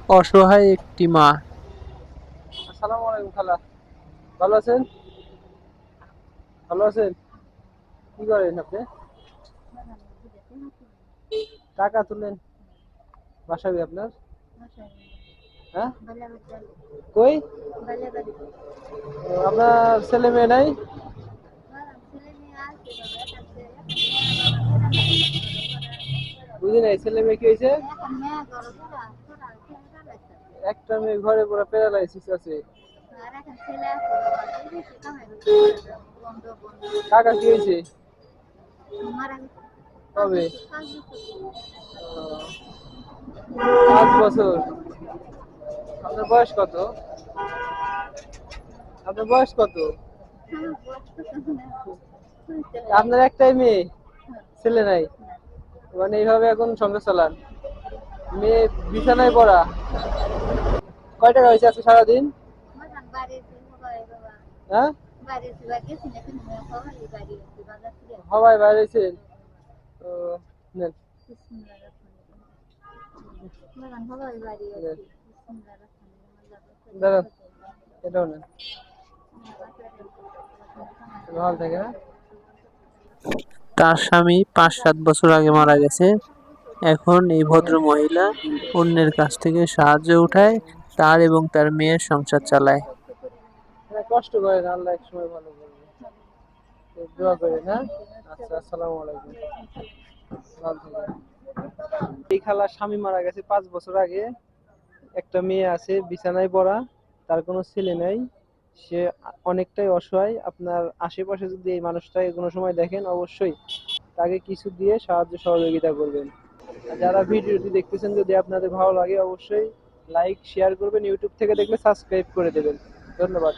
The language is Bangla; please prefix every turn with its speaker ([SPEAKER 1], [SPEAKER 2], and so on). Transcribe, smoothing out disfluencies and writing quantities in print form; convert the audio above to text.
[SPEAKER 1] অসহায় একটি মা।
[SPEAKER 2] আসসালামু আলাইকুম খালা, ভালো আছেন? ভালো আছেন? কি করেন আপনি? টাকা তুলেন বাসাবি আপনার? হ্যাঁ, কই? আপনার ছেলে মেয়ে নাই? বুঝি নাই, ছেলে মেয়ে কি হয়েছে? একটা মেয়ে ঘরে পুরো প্যারালাইসিস আছে। টাকা কি হয়েছে? কবে? 5 বছর। আপনার বয়স কত? আপনার বয়স কত? আপনার একটাই মেয়ে, ছেলে নাই? মানে এইভাবে এখন সংসার চালান? মেয়ে বিছানায় পড়া? কয় টাকা হয়েছে আজকে সারাদিন? হ্যাঁ, হবাই বাইরেছেন? তো নেন, নেন, দাঁড়ান, এটাও নেন। ভালো থাকে, হ্যাঁ?
[SPEAKER 1] তার স্বামী 5-7 বছর আগে মারা গেছে। এখন এই ভদ্র মহিলা অন্যের কাছ থেকে সাহায্য উঠায় তার এবং তার মেয়ের সংসার চালায়।
[SPEAKER 2] হ্যাঁ, কষ্ট করেন, আল্লাহ এক সময় ভালো করবে। তো দোয়া করেন, হ্যাঁ? আচ্ছা, আসসালামু আলাইকুম, ভালো থাকবেন। এই খালার স্বামী মারা গেছে 5 বছর আগে। একটা মেয়ে আছে বিছানায় পড়া, তার কোনো ছেলে নাই। সে অনেকটাই অসহায়। আপনার আশেপাশে যদি এই মানুষটাকে কোনো সময় দেখেন, অবশ্যই তাকে কিছু দিয়ে সাহায্য সহযোগিতা করবেন। আর যারা ভিডিওটি দেখতেছেন, যদি আপনাদের ভালো লাগে অবশ্যই লাইক শেয়ার করবেন। ইউটিউব থেকে দেখলে সাবস্ক্রাইব করে দেবেন। ধন্যবাদ।